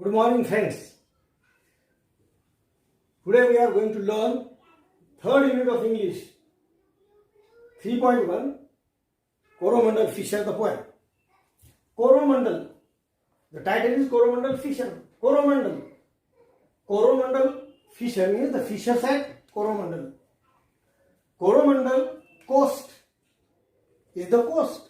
Good morning, friends. Today we are going to learn third unit of English 3.1 Coromandel Fisher, the poem. Coromandel. The title is Coromandel Fisher. Coromandel. Coromandel Fisher means the fishers at Coromandel. Coromandel coast is the coast.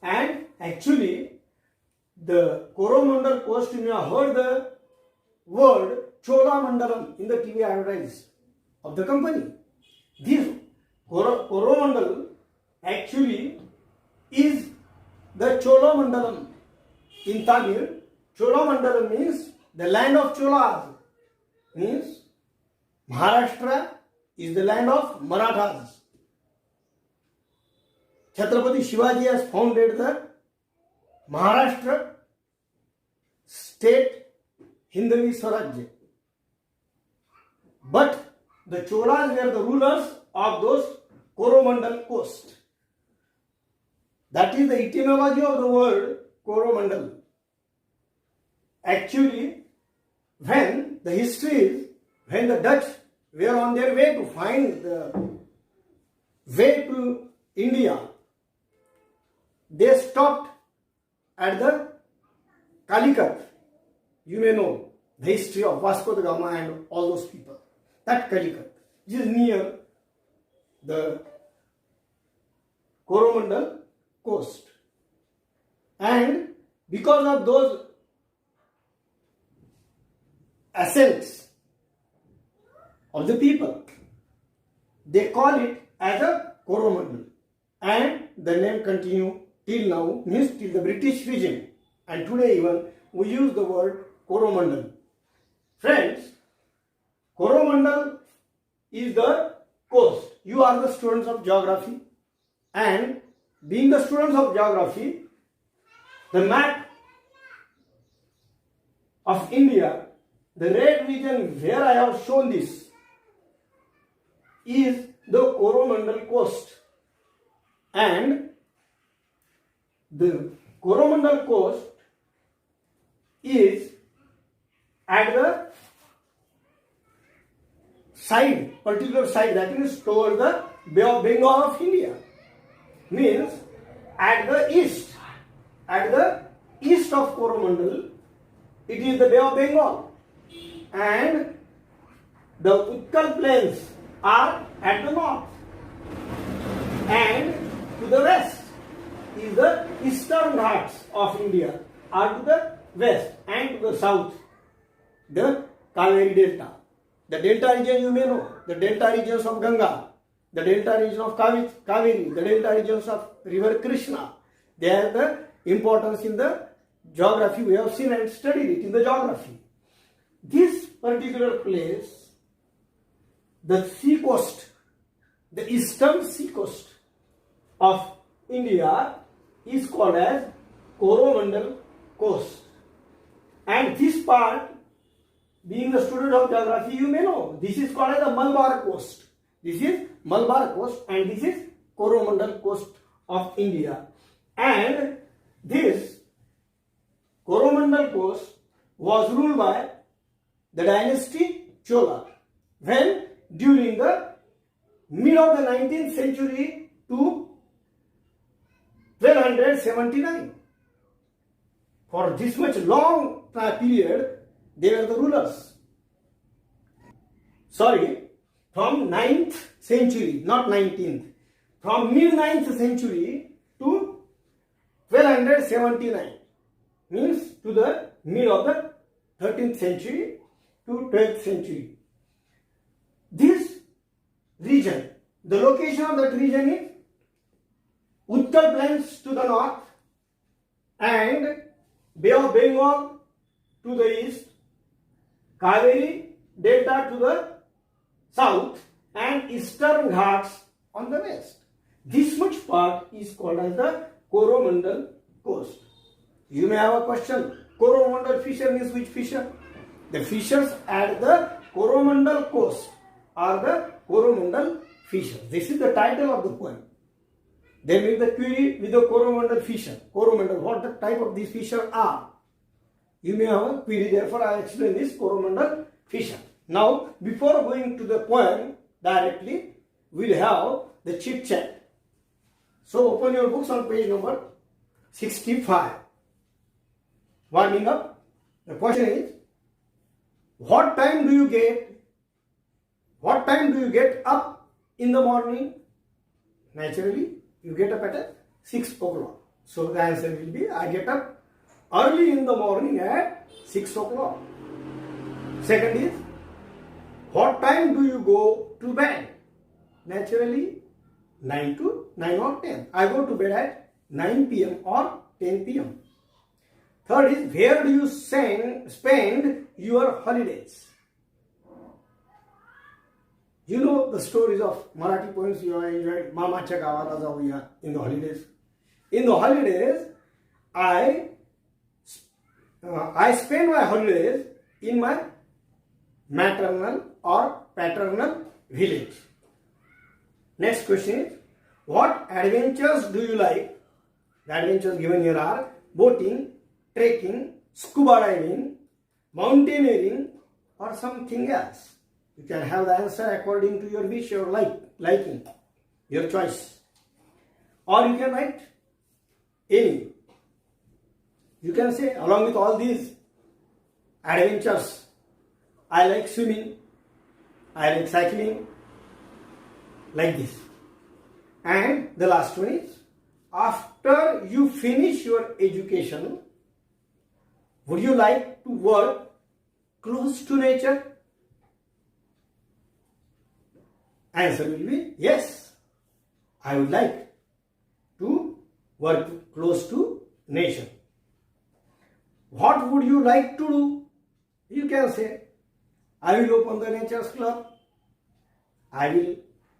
And actually, the Coromandel coast, you may have heard the word Cholamandalam in the TV advertise of the company. This Coromandel actually is the Cholamandalam. In Tamil, Cholamandalam means the land of Cholas. Means Maharashtra is the land of Marathas. Chhatrapati Shivaji has founded the Maharashtra state Hindavi Swarajya. But the Cholas were the rulers of those Coromandel coast. That is the etymology of the word Coromandel. Actually, when the history is, when the Dutch were on their way to find the way to India, they stopped at the Calicut. You may know the history of Vasco da Gama and all those people. That Calicut, which is near the Coromandel coast. And because of those ascents of the people, they call it as a Coromandel. And the name continue till now, means till the British regime. And today even we use the word Coromandel. Friends, Coromandel is the coast. You are the students of geography, and being the students of geography, the map of India, the red region where I have shown this is the Coromandel coast. And the Coromandel coast is at the side, particular side, that is toward the Bay of Bengal of India. Means at the east of Coromandel, it is the Bay of Bengal. And the Utkal plains are at the north. And to the west is the eastern ghats of India, are to the west, and to the south the Kaveri Delta. The Delta region you may know, the Delta regions of Ganga, the Delta region of Kaveri, the Delta regions of river Krishna. They have the importance in the geography. We have seen and studied it in the geography. This particular place, the sea coast, the eastern sea coast of India is called as Coromandel coast. And this part, being the student of geography, you may know, this is called as the Malabar coast. This is Malabar coast and this is Coromandel coast of India. And this Coromandel coast was ruled by the dynasty Chola, when during the mid of the 19th century to 1279. For this much long period, they were the rulers. Sorry, from 9th century, not 19th. From mid-9th century to 1279. Means to the mid of the 13th century to 12th century. This region, the location of that region is Utkal plains to the north and Bay of Bengal to the east, Kaveri Delta to the south, and eastern ghats on the west. This much part is called as the Coromandel coast. You may have a question. Coromandel fisher means which fisher? The fishers at the Coromandel coast are the Coromandel fishers. This is the title of the poem. They make the query with the Coromandel fisher. Coromandel, what the type of these fisher are? You may have a query, therefore I explain this Coromandel fission. Now, before going to the poem directly, we'll have the chit chat. So, open your books on page number 65. Warming up. The question is, what time do you get up in the morning? Naturally, you get up at 6 o'clock. So, the answer will be, I get up early in the morning at 6 o'clock. Second is, what time do you go to bed? Naturally, 9 or 10. I go to bed at 9 p.m. or 10 p.m. Third is, where do you spend your holidays? You know the stories of Marathi poems you have enjoyed. Mamaच्या गावाला जाऊया in the holidays. In the holidays, I spend my holidays in my maternal or paternal village. Next question is, what adventures do you like? The adventures given here are boating, trekking, scuba diving, mountaineering, or something else. You can have the answer according to your wish or liking, your choice. Or you can write any. You can say, along with all these adventures, I like swimming, I like cycling, like this. And the last one is, after you finish your education, would you like to work close to nature? Answer will be yes. I would like to work close to nature. What would you like to do? You can say, I will open the Nature's Club. I will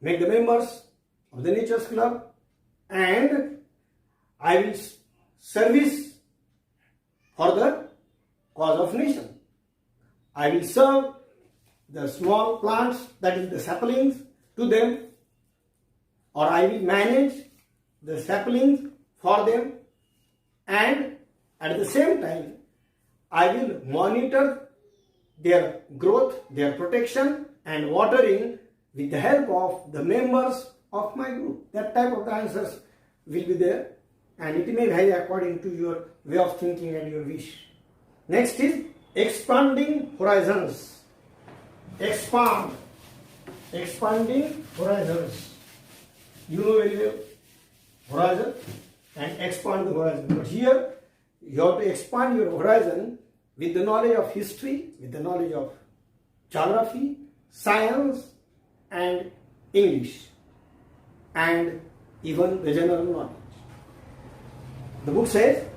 make the members of the Nature's Club, and I will service for the cause of nation. I will serve the small plants, that is the saplings, to them, or I will manage the saplings for them, and at the same time I will monitor their growth, their protection and watering with the help of the members of my group. That type of answers will be there, and it may vary according to your way of thinking and your wish. Next is expanding horizons. Expanding horizons. You know very well horizon and expand the horizon. But here you have to expand your horizon with the knowledge of history, with the knowledge of geography, science and English, and even the general knowledge. The book says,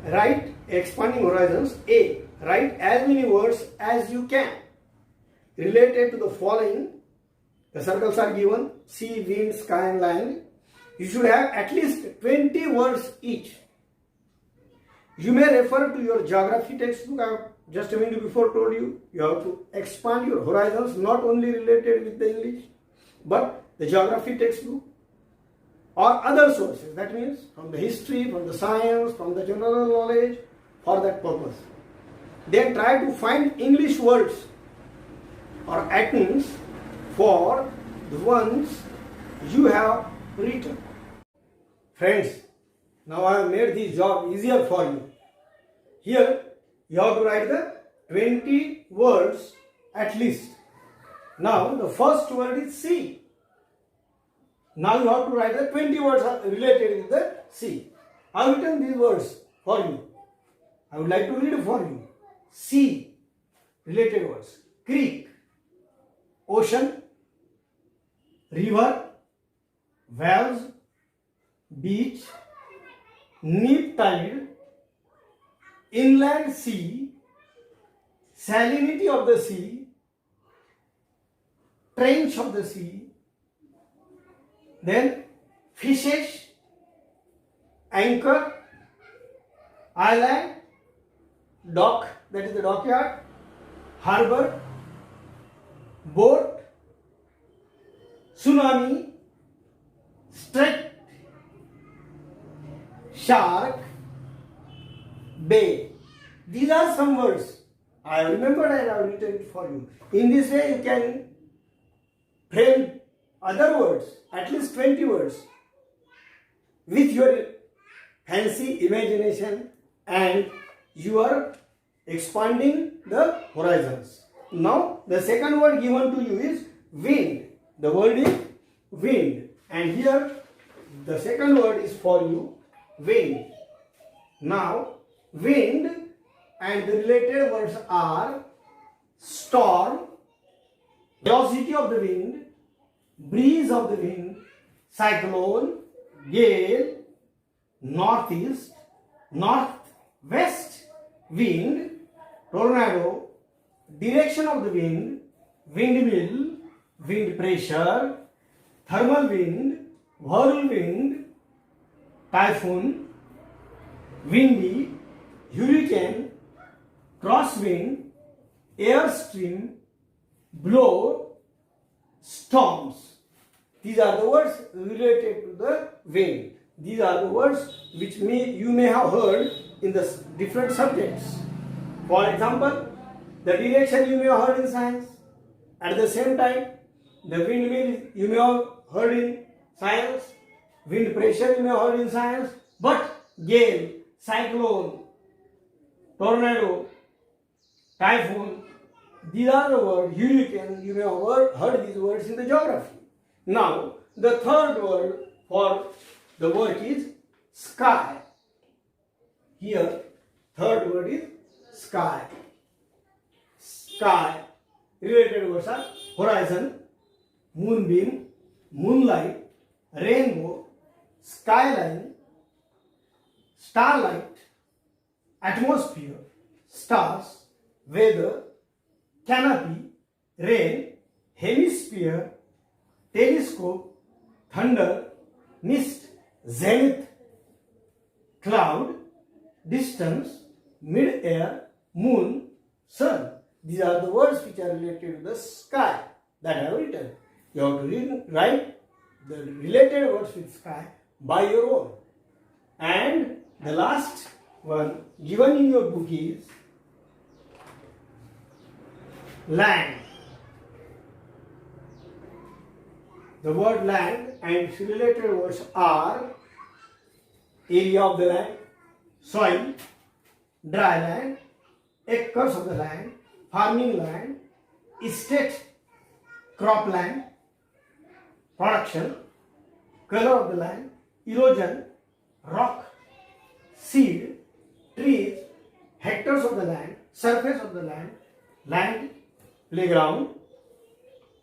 write expanding horizons. A. Write as many words as you can related to the following. The circles are given: sea, wind, sky and land. You should have at least 20 words each. You may refer to your geography textbook. I have just a minute before told you, you have to expand your horizons, not only related with the English, but the geography textbook or other sources. That means from the history, from the science, from the general knowledge, for that purpose. Then try to find English words or atoms for the ones you have written. Friends, now I have made this job easier for you. Here you have to write the 20 words at least. Now the first word is sea. Now you have to write the 20 words related with the sea. I have written these words for you. I would like to read for you. Sea, related words: creek, ocean, river, valves, beach, neap tide, inland sea, salinity of the sea, trench of the sea, then fishes, anchor, island, dock, that is the dockyard, harbor, boat, tsunami, strait, shark, bay. These are some words. I have remembered and I have written it for you. In this way you can frame other words, at least 20 words, with your fancy imagination, and you are expanding the horizons. Now the second word given to you is wind. The word is wind, and here the second word is for you, wind. Now wind and the related words are storm, velocity of the wind, breeze of the wind, cyclone, gale, northeast, northwest wind, tornado, direction of the wind, windmill, wind pressure, thermal wind, whirlwind, typhoon, windy, hurricane, crosswind, airstream, blow, storms. These are the words related to the wind. These are the words which you may have heard in the different subjects. For example, the direction you may have heard in science. At the same time, the windmill you may have heard in science. Wind pressure you may have heard in science. But gale, cyclone, tornado, typhoon, these are the words. Hurricane, you may have heard these words in the geography. Now, the third word for the work is sky. Here, third word is sky. Sky. Related words are horizon, moonbeam, moonlight, rainbow, skyline, starlight, atmosphere, stars, weather, canopy, rain, hemisphere, telescope, thunder, mist, zenith, cloud, distance, mid-air, moon, sun. These are the words which are related to the sky that I have written. You have to write the related words with sky by your own. And the last one given in your book is land. The word land and its related words are area of the land, soil, dry land, acres of the land, farming land, estate, cropland, production, color of the land, erosion, rock, seed, trees, hectares of the land, surface of the land, land, playground,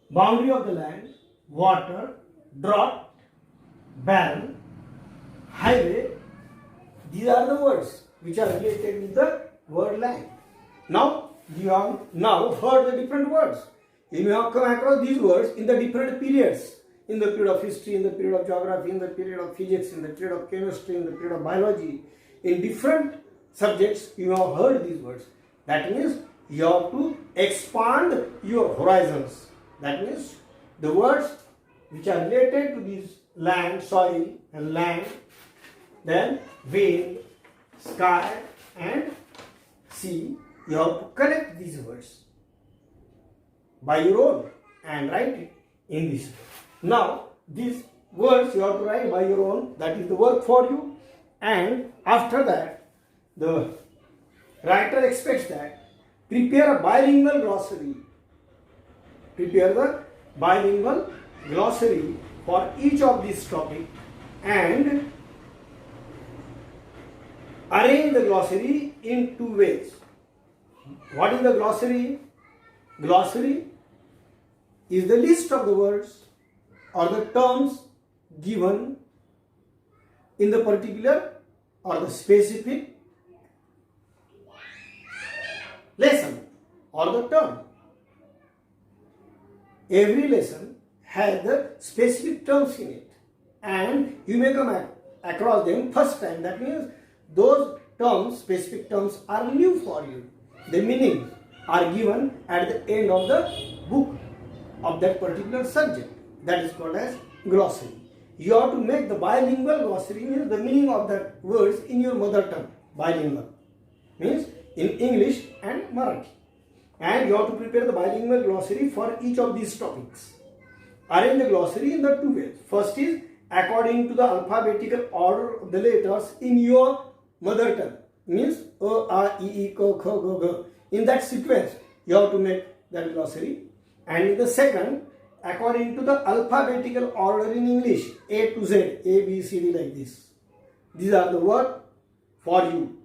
boundary of the land, water, drought, barren, highway. These are the words which are related with the word land. Now, you have heard the different words. You may have come across these words in the different periods. In the period of history, in the period of geography, in the period of physics, in the period of chemistry, in the period of biology. In different subjects, you have heard these words. That means you have to expand your horizons. That means the words which are related to these land, soil and land, then wind, sky and sea, you have to connect these words by your own and write it in this way. Now, these words you have to write by your own, that is the work for you, and after that, the writer expects that prepare a bilingual glossary. Prepare the bilingual glossary for each of these topics and arrange the glossary in two ways. What is the glossary? Glossary is the list of the words or the terms given in the particular or the specific lesson or the term. Every lesson has the specific terms in it, and you may come across them first time. That means those terms, specific terms, are new for you. The meanings are given at the end of the book of that particular subject. That is called as glossary. You have to make the bilingual glossary, means the meaning of that words in your mother tongue. Bilingual means in English and Marathi. And you have to prepare the bilingual glossary for each of these topics. Arrange the glossary in the two ways. First is according to the alphabetical order of the letters in your mother tongue. Means A, A, I, I, K, K, G, G. In that sequence, you have to make that glossary. And in the second, according to the alphabetical order in English, A to Z, A, B, C, D, like this. These are the words for you.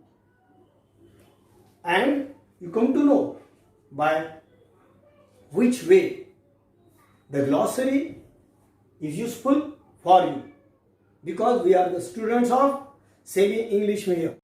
And you come to know by which way the glossary is useful for you. Because we are the students of semi-English medium.